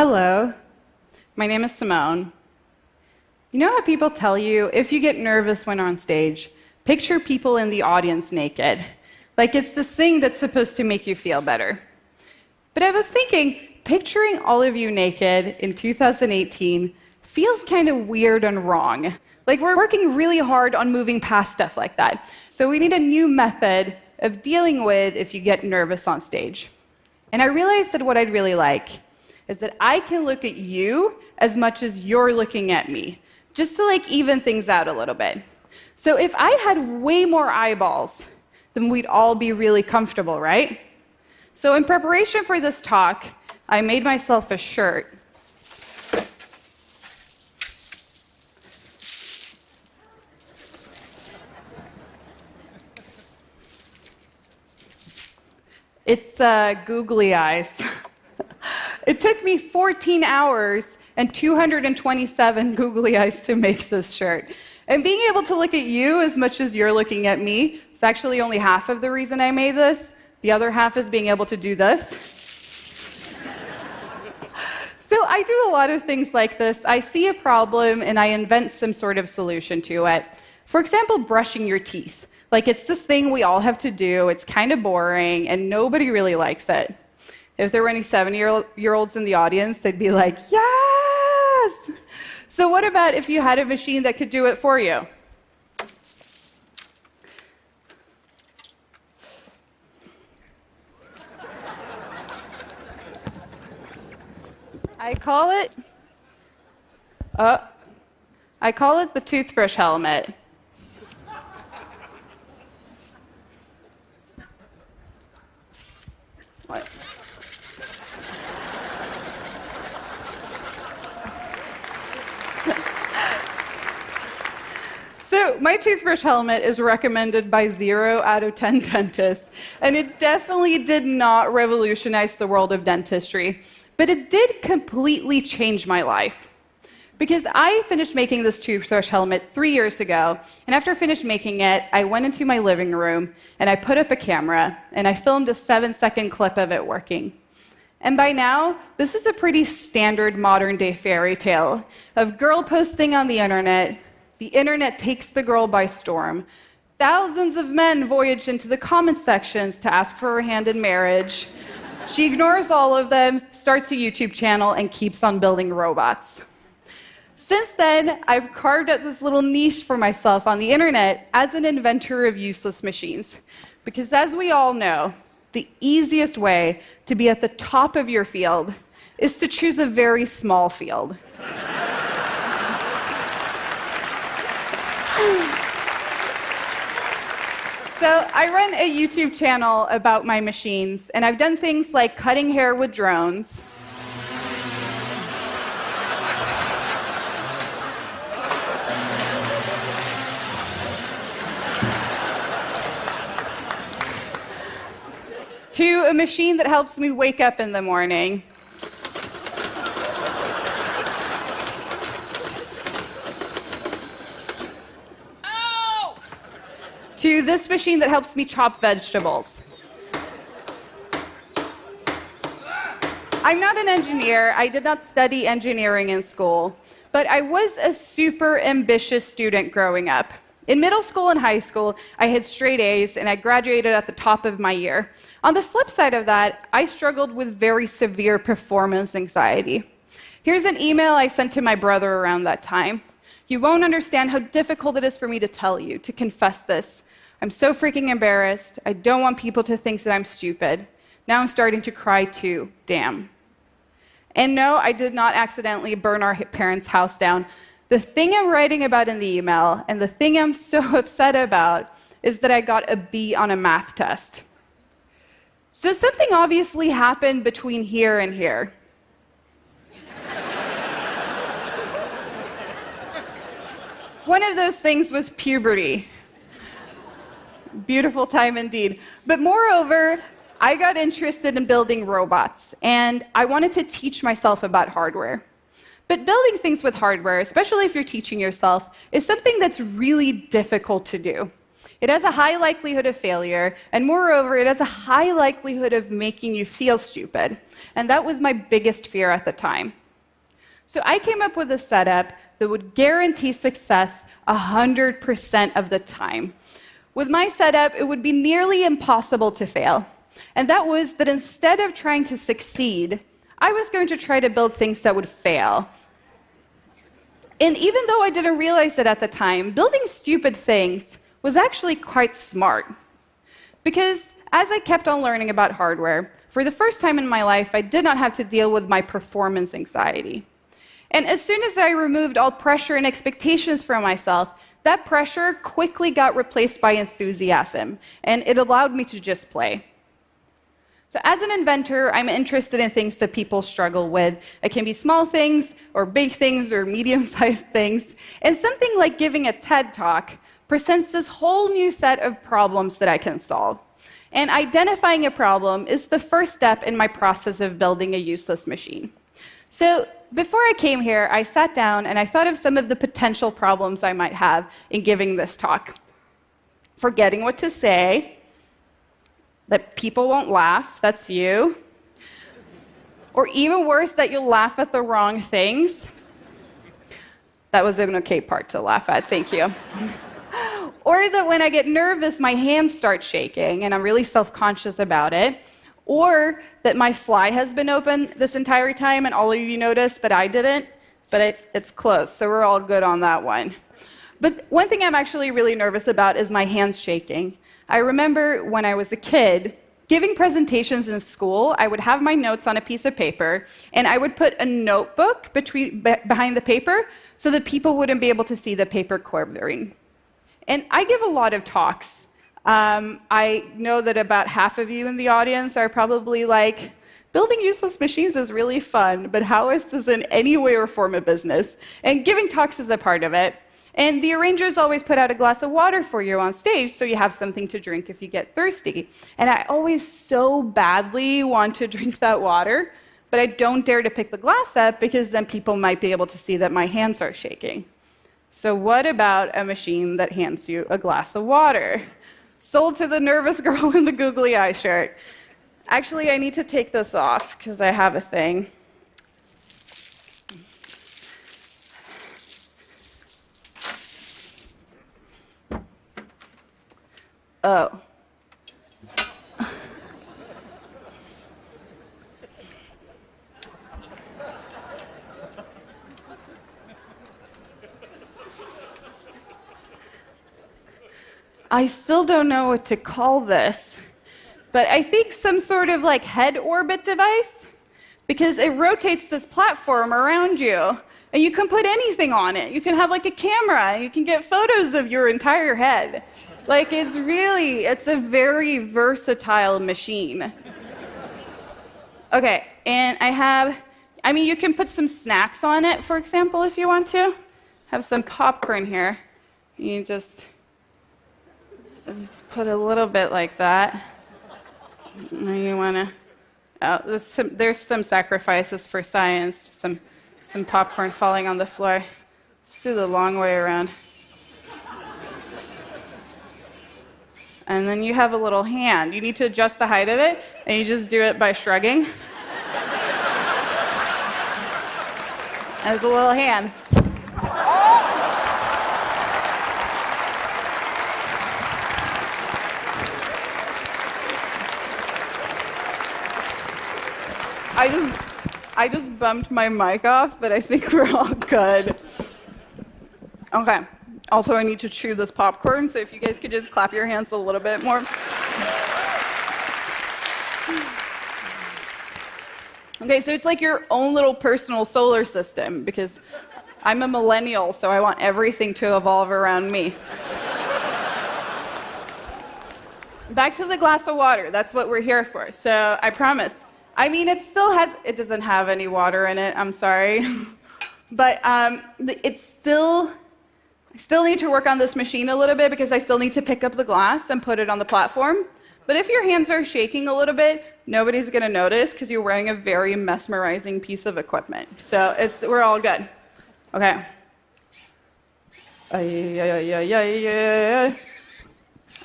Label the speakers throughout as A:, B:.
A: Hello, my name is Simone. You know how people tell you if you get nervous when on stage, picture people in the audience naked, like it's this thing that's supposed to make you feel better. But I was thinking, picturing all of you naked in 2018 feels kind of weird and wrong. Like we're working really hard on moving past stuff like that. So we need a new method of dealing with if you get nervous on stage. And I realized that what I'd really like is that I can look at you as much as you're looking at me, just to even things out a little bit. So if I had way more eyeballs, then we'd all be really comfortable, right? So in preparation for this talk, I made myself a shirt. It's googly eyes. It took me 14 hours and 227 googly eyes to make this shirt. And being able to look at you as much as you're looking at me is actually only half of the reason I made this. The other half is being able to do this. So I do a lot of things like this. I see a problem and I invent some sort of solution to it. For example, brushing your teeth. It's this thing we all have to do. It's kind of boring and nobody really likes it. If there were any 70-year-olds in the audience, they'd be like, yes! So what about if you had a machine that could do it for you? I call it the toothbrush helmet. What? So my toothbrush helmet is recommended by 0 out of 10 dentists, and it definitely did not revolutionize the world of dentistry, but it did completely change my life. Because I finished making this toothbrush helmet 3 years ago, and after I finished making it, I went into my living room, and I put up a camera, and I filmed a 7-second clip of it working. And by now, this is a pretty standard modern-day fairy tale of girl posting on the internet takes the girl by storm, thousands of men voyage into the comment sections to ask for her hand in marriage. She ignores all of them, starts a YouTube channel, and keeps on building robots. Since then, I've carved out this little niche for myself on the internet as an inventor of useless machines. Because as we all know, the easiest way to be at the top of your field is to choose a very small field. So I run a YouTube channel about my machines, and I've done things like cutting hair with drones, to a machine that helps me wake up in the morning, to this machine that helps me chop vegetables. I'm not an engineer. I did not study engineering in school, but I was a super ambitious student growing up. In middle school and high school, I had straight A's, and I graduated at the top of my year. On the flip side of that, I struggled with very severe performance anxiety. Here's an email I sent to my brother around that time. You won't understand how difficult it is for me to tell you, to confess this. I'm so freaking embarrassed. I don't want people to think that I'm stupid. Now I'm starting to cry too. Damn. And no, I did not accidentally burn our parents' house down. The thing I'm writing about in the email, and the thing I'm so upset about, is that I got a B on a math test. So something obviously happened between here and here. One of those things was puberty. Beautiful time indeed. But moreover, I got interested in building robots, and I wanted to teach myself about hardware. But building things with hardware, especially if you're teaching yourself, is something that's really difficult to do. It has a high likelihood of failure, and moreover, it has a high likelihood of making you feel stupid. And that was my biggest fear at the time. So I came up with a setup that would guarantee success 100% of the time. With my setup, it would be nearly impossible to fail. And that was that instead of trying to succeed, I was going to try to build things that would fail. And even though I didn't realize it at the time, building stupid things was actually quite smart. Because as I kept on learning about hardware, for the first time in my life, I did not have to deal with my performance anxiety. And as soon as I removed all pressure and expectations from myself, that pressure quickly got replaced by enthusiasm, and it allowed me to just play. So as an inventor, I'm interested in things that people struggle with. It can be small things, or big things, or medium-sized things. And something like giving a TED Talk presents this whole new set of problems that I can solve. And identifying a problem is the first step in my process of building a useless machine. So before I came here, I sat down and I thought of some of the potential problems I might have in giving this talk. Forgetting what to say, that people won't laugh, that's you. Or even worse, that you'll laugh at the wrong things. That was an okay part to laugh at, thank you. Or that when I get nervous, my hands start shaking and I'm really self-conscious about it. Or that my fly has been open this entire time and all of you noticed, but I didn't. But it's close, so we're all good on that one. But one thing I'm actually really nervous about is my hands shaking. I remember when I was a kid, giving presentations in school, I would have my notes on a piece of paper, and I would put a notebook behind the paper so that people wouldn't be able to see the paper quivering. And I give a lot of talks. I know that about half of you in the audience are probably like, building useless machines is really fun, but how is this in any way or form a business? And giving talks is a part of it. And the arrangers always put out a glass of water for you on stage so you have something to drink if you get thirsty. And I always so badly want to drink that water, but I don't dare to pick the glass up because then people might be able to see that my hands are shaking. So what about a machine that hands you a glass of water? Sold to the nervous girl in the googly eye shirt. Actually, I need to take this off because I have a thing. Oh. I still don't know what to call this, but I think some sort of like head orbit device, because it rotates this platform around you, and you can put anything on it. You can have like a camera, and you can get photos of your entire head. Like, it's a very versatile machine. Okay, and you can put some snacks on it, for example, if you want to. Have some popcorn here. You just put a little bit like that. And you want to, there's some sacrifices for science, just some popcorn falling on the floor. Let's do the long way around. And then you have a little hand. You need to adjust the height of it, and you just do it by shrugging. As a little hand. I just bumped my mic off, but I think we're all good. Okay. Also, I need to chew this popcorn, so if you guys could just clap your hands a little bit more. Okay, so it's like your own little personal solar system, because I'm a millennial, so I want everything to evolve around me. Back to the glass of water. That's what we're here for. So I promise. It doesn't have any water in it, I'm sorry. But I still need to work on this machine a little bit because I still need to pick up the glass and put it on the platform. But if your hands are shaking a little bit, nobody's going to notice because you're wearing a very mesmerizing piece of equipment. So we're all good. Okay.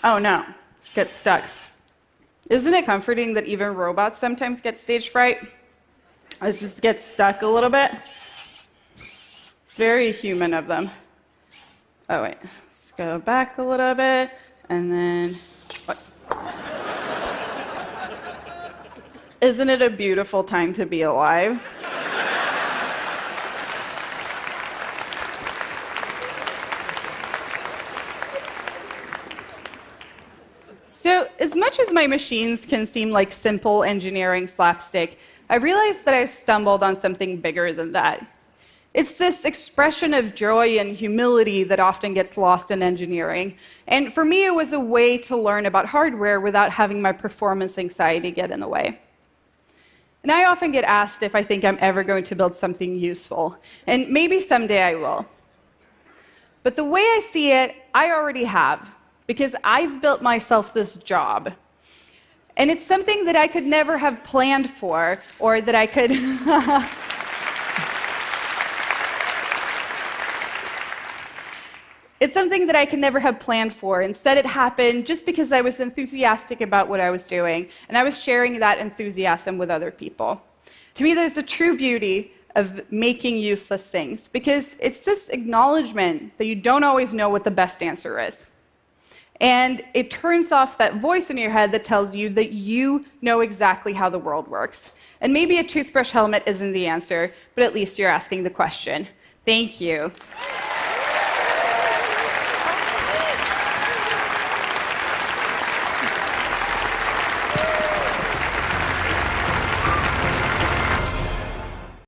A: Oh no, get stuck. Isn't it comforting that even robots sometimes get stage fright? It just gets stuck a little bit. It's very human of them. Oh wait, let's go back a little bit, and then, what? Isn't it a beautiful time to be alive? So, as much as my machines can seem like simple engineering slapstick, I realized that I stumbled on something bigger than that. It's this expression of joy and humility that often gets lost in engineering. And for me, it was a way to learn about hardware without having my performance anxiety get in the way. And I often get asked if I think I'm ever going to build something useful. And maybe someday I will. But the way I see it, I already have, because I've built myself this job. And it's something that I could never have planned for, or that I could... It's something that I could never have planned for. Instead, it happened just because I was enthusiastic about what I was doing, and I was sharing that enthusiasm with other people. To me, there's a true beauty of making useless things, because it's this acknowledgement that you don't always know what the best answer is. And it turns off that voice in your head that tells you that you know exactly how the world works. And maybe a toothbrush helmet isn't the answer, but at least you're asking the question. Thank you.